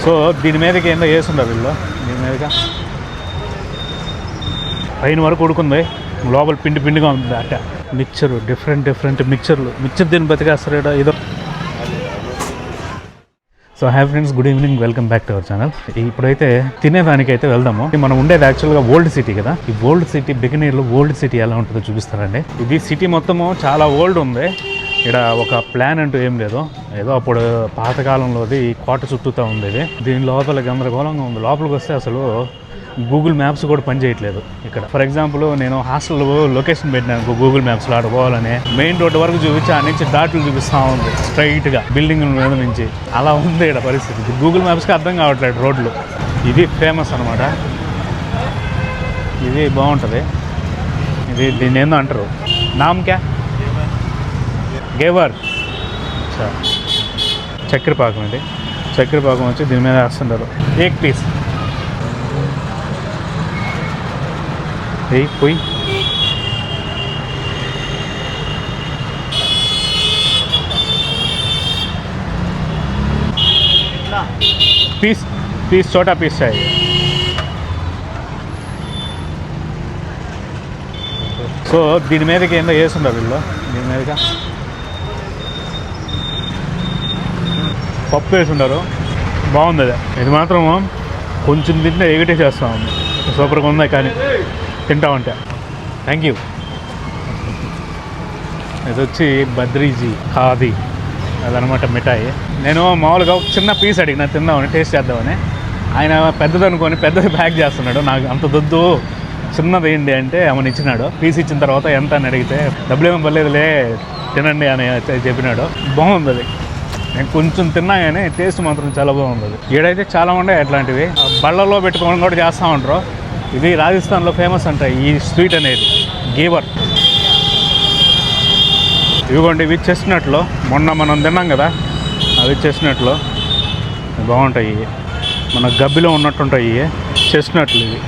So దీని మీదకి ఏందో వేస్తుంటారు వీళ్ళు. దీని మీదగా పైన వరకు ఉడుకుంది, లోపల పిండి పిండిగా ఉంది. అట్ట మిక్చర్, డిఫరెంట్ మిక్చర్ దీన్ని బతికేస్తారు ఏదో. So hi friends, good evening, welcome back to our channel. ఇప్పుడైతే తినేదానికైతే వెళ్దాము. మనం ఉండేది యాక్చువల్గా ఓల్డ్ సిటీ కదా. ఈ ఓల్డ్ సిటీ బిగినీర్లో ఓల్డ్ సిటీ ఎలా ఉంటుందో చూపిస్తారండి. ఇది సిటీ మొత్తము చాలా ఓల్డ్ ఉంది. ఇక్కడ ఒక ప్లాన్ అంటూ ఏం లేదు, ఏదో అప్పుడు పాతకాలంలోది కోట చుట్టూతా ఉంది. ఇది దీని లోపల గందరగోళంగా ఉంది. లోపలికి వస్తే అసలు గూగుల్ మ్యాప్స్ కూడా పనిచేయట్లేదు ఇక్కడ. ఫర్ ఎగ్జాంపుల్ నేను హాస్టల్ లొకేషన్ పెట్టినాను గూగుల్ మ్యాప్స్లో, ఆడ పోవాలని మెయిన్ రోడ్డు వరకు చూపించి ఆ నుంచి డాట్లు చూపిస్తూ ఉంది స్ట్రైట్గా బిల్డింగ్ మీద నుంచి. అలా ఉంది ఇక్కడ పరిస్థితి. గూగుల్ మ్యాప్స్కి అర్థం కావట్లేదు రోడ్లు. ఇది ఫేమస్ అనమాట. ఇది బాగుంటుంది. దీన్ని ఏందో అంటారు, నామ్ క్యా, గేవర్. చక్కెర పాకం. ఇది చక్కెర పాకం వచ్చి దీని మీద వేస్తుంటారు. ఏక్ పీస్ పోయి పీస్ छोटा पीस चाहिए. సో దీని మీదకి ఏందో వేస్తుంటారు వీళ్ళు. దీని మీదగా పప్పు వేసుంటారు. బాగుంది అది. ఇది మాత్రం కొంచెం తింటే ఎగిటే చేస్తూ ఉంది. సూపర్గా ఉంది కానీ తింటామంటే. Thank you. ఇది వచ్చి బద్రీజీ ఖాదీ అదనమాట మిఠాయి. నేను మామూలుగా చిన్న పీస్ అడిగిన తిందామని, టేస్ట్ చేద్దామని. ఆయన పెద్దది అనుకొని పెద్దది ప్యాక్ చేస్తున్నాడు. నాకు అంత దొద్దు, చిన్నది ఏంటి అంటే ఆమెను ఇచ్చినాడు. పీస్ ఇచ్చిన తర్వాత ఎంత అని అడిగితే డబ్బులేమో పర్లేదులే తినండి అని చెప్పినాడు. బాగుంది అది. నేను కొంచెం తిన్నా కానీ టేస్ట్ మాత్రం చాలా బాగుంది. ఈడైతే చాలా ఉండే అట్లాంటివి బళ్ళల్లో పెట్టుకోవడం కూడా చేస్తూ ఉంటారు. ఇది రాజస్థాన్లో ఫేమస్ అంట ఈ స్వీట్ అనేది, గేవర్. ఇవిగోండి, ఇవి చెస్ట్నట్లు. మొన్న మనం తిన్నాం కదా, అవి చెస్ట్నట్లు బాగుంటాయి. మన గబ్బిలో ఉన్నట్టుంటాయి చెస్ట్నట్లు. ఇవి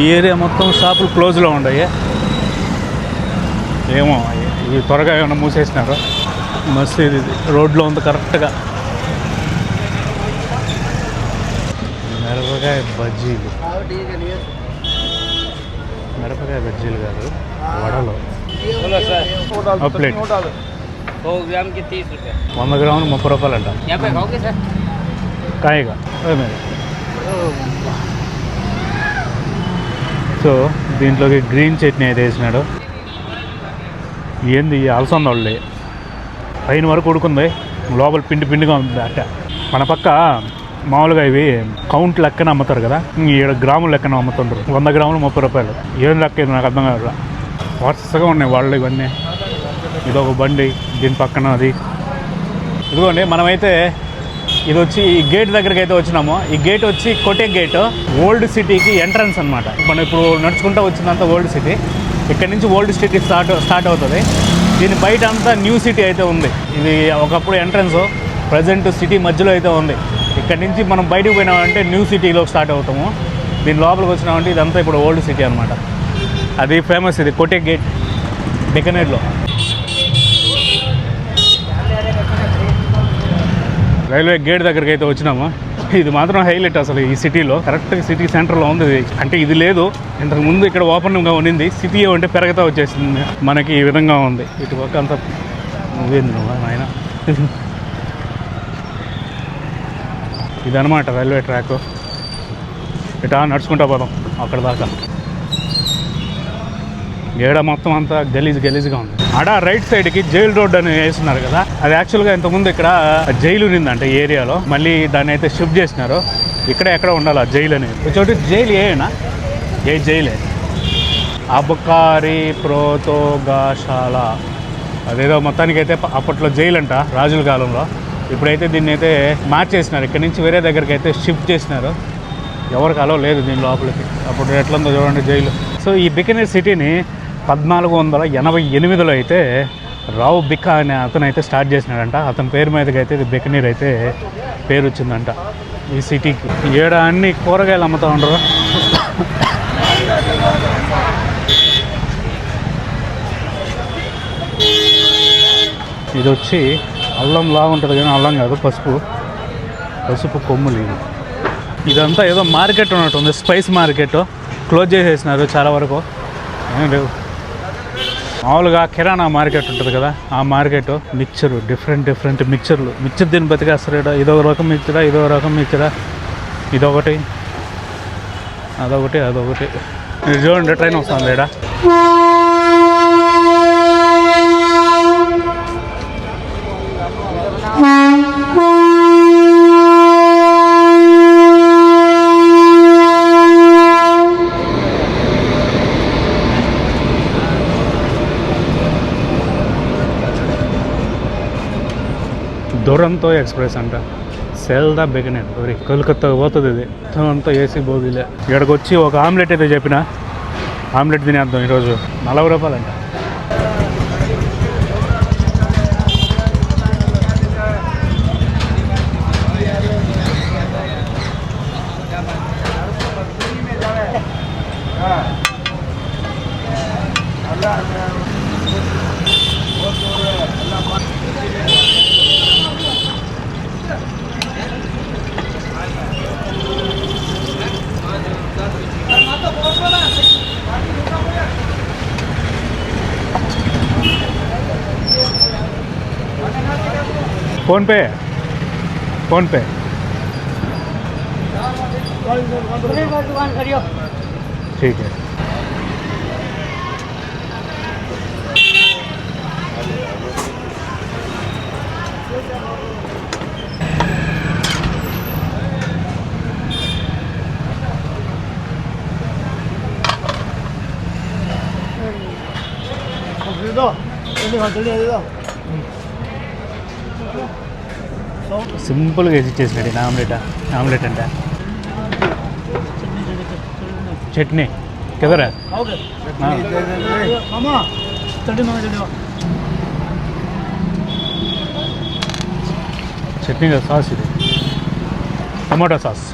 ఈ ఏరియా మొత్తం షాపులు క్లోజ్లో ఉన్నాయి. ఏమో ఇవి త్వరగా ఏమైనా మూసేసినారు. మసీద్ ఇది రోడ్లో ఉంది కరెక్ట్గా. మిరపకాయ బజ్జీలు, మిరపకాయ బజ్జీలు కాదు, వడలు. ప్లేట్ 100 గ్రాములు 30 రూపాయలు అంట. కాయగా. సో దీంట్లోకి గ్రీన్ చట్నీ అయితే వేసినాడు. ఏంది అలసంద వాళ్ళే. పైన వరకు ఉడుకుంది, లోపల పిండి పిండిగా ఉంది. అట్ట మన పక్క మామూలుగా ఇవి కౌంట్ లెక్కన అమ్ముతారు కదా, 7 గ్రాముల లెక్కన అమ్ముతుంటారు. 100 గ్రాములు 30 రూపాయలు. ఏం లెక్క ఇది నాకు అర్థం కాదు. వరుసగా ఉన్నాయి వాళ్ళు ఇవన్నీ. ఇదొక బండి, దీని పక్కన అది. ఇదిగోండి, మనమైతే ఇది వచ్చి ఈ గేట్ దగ్గరికి అయితే వచ్చినాము. ఈ గేట్ వచ్చి కోటే గేట్, ఓల్డ్ సిటీకి ఎంట్రన్స్ అనమాట. మనం ఇప్పుడు నడుచుకుంటూ వచ్చిందంతా ఓల్డ్ సిటీ. ఇక్కడ నుంచి ఓల్డ్ సిటీ స్టార్ట్ అవుతుంది. దీని బయట అంతా న్యూ సిటీ అయితే ఉంది. ఇది ఒకప్పుడు ఎంట్రన్స్, ప్రజెంట్ సిటీ మధ్యలో అయితే ఉంది. ఇక్కడ నుంచి మనం బయటకు పోయినామంటే న్యూ సిటీలో స్టార్ట్ అవుతాము. దీని లోపలికి వచ్చినామంటే ఇదంతా ఇప్పుడు ఓల్డ్ సిటీ అనమాట. అది ఫేమస్. ఇది కోటే గేట్ బికనేర్లో. రైల్వే గేట్ దగ్గరికి అయితే వచ్చినాము. ఇది మాత్రం హైలైట్ అసలు ఈ సిటీలో. కరెక్ట్గా సిటీ సెంటర్లో ఉంది ఇది. అంటే ఇది లేదు, ఇంతకుముందు ఇక్కడ ఓపెన్గా ఉండింది. సిటీ అంటే పెరగతా వచ్చేసింది మనకి. ఈ విధంగా ఉంది. ఇటు పక్క అంతా నువ్వేంది నువ్వు ఆయన. ఇదనమాట రైల్వే ట్రాక్. ఇటా నడుచుకుంటా పోదాం అక్కడ దాకా. ఏడ మొత్తం అంతా గలీజ్గా ఉంది. ఆడ రైట్ సైడ్కి జైలు రోడ్ అని వేస్తున్నారు కదా, అది యాక్చువల్గా ఇంతకుముందు ఇక్కడ జైలు ఉన్నిందంట ఈ ఏరియాలో. మళ్ళీ దాన్ని అయితే షిఫ్ట్ చేసినారు. ఇక్కడ ఎక్కడ ఉండాలి ఆ జైలు అనేది. చోటు జైలు ఏనా, ఏ జైలే అబకారి ప్రోతోగాశాల. అదేదో మొత్తానికి అయితే అప్పట్లో జైలు అంట రాజుల కాలంలో. ఇప్పుడైతే దీన్ని అయితే మార్చేసినారు. ఇక్కడ నుంచి వేరే దగ్గరికి అయితే షిఫ్ట్ చేసినారు. ఎవరికి అలో లేదు దీని లోపలికి. అప్పుడు ఎట్లుందో చూడండి జైలు. సో ఈ బికనీర్ సిటీని 1488లో అయితే రావు బికా అనే అతను అయితే స్టార్ట్ చేసినాడంట. అతని పేరు మీదకి అయితే ఇది బికనీర్ అయితే పేరు వచ్చిందంట ఈ సిటీకి. ఏడ అన్ని కూరగాయలు అమ్ముతూ ఉండరు. ఇది వచ్చి అల్లం లాగా ఉంటుంది కానీ అల్లం కాదు, పసుపు. పసుపు కొమ్ములు ఇవి. ఇదంతా ఏదో మార్కెట్ ఉన్నట్టుంది, స్పైస్ మార్కెట్. క్లోజ్ చేసేసినారు చాలా వరకు, ఏం లేవు. మామూలుగా కిరాణా మార్కెట్ ఉంటుంది కదా, ఆ మార్కెట్. మిక్చరు, డిఫరెంట్ మిక్చర్లు. మిక్చర్ దీన్ని బతికేస్తారు. ఇదో రకం మిక్చరా, ఇదో రకం మిక్చరా, ఇదొకటి అదొకటి ఇది చూడండి, ట్రైన్ వస్తుంది ఇక్కడ. దురంతో ఎక్స్ప్రెస్ అంట, సెల్దా బెగనెట్ కోల్కత్తా పోతుంది ఇది. అంతా ఏసీ బోగిలే. ఇక్కడికి వచ్చి ఒక ఆమ్లెట్ అయితే చెప్పిన, ఆమ్లెట్ తినేద్దాం ఈరోజు. 40 రూపాయలంట. फोन पे ठीक है. సింపుల్గా వేసి ఇచ్చేసినాడు ఆమ్లెట్ అంటే. చట్నీ కదరా, చట్నీ కదా, సాస్ ఇది టమాటో సాస్.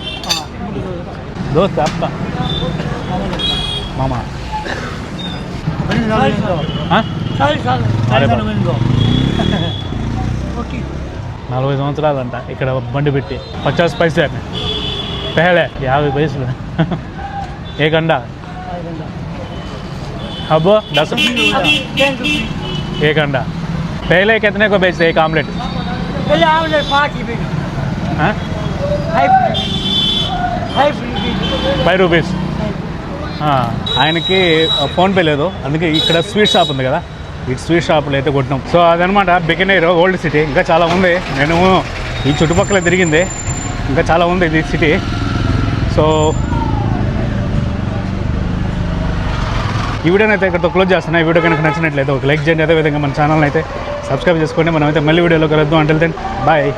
దోస్త్ అప్ప మామా 40 సంవత్సరాలంట ఇక్కడ బండి పెట్టి. 50 पैसे पहले 50 पैसे एक अंडा. अब 10 एक अंडा. पहले कितने को बेचते एक आमलेट? पहले आमलेट 5 రూపీస్. ఆయనకి ఫోన్పే లేదు, అందుకే ఇక్కడ స్వీట్ షాప్ ఉంది కదా, ఈ స్వీట్ షాప్లో అయితే కొట్టినాం. సో అదనమాట బికనేర్ ఓల్డ్ సిటీ. ఇంకా చాలా ఉంది, నేను ఈ చుట్టుపక్కల తిరిగింది, ఇంకా చాలా ఉంది ఇది సిటీ. సో ఈ వీడియోని అయితే ఇక్కడతో క్లోజ్ చేస్తున్నా. ఈ వీడియో కనుక నచ్చినట్లయితే ఒక లైక్ చేయండి, అదేవిధంగా మన ఛానల్ని అయితే సబ్స్క్రైబ్ చేసుకోండి. మనమైతే మళ్ళీ వీడియోలో కలుద్దాం. Until then bye.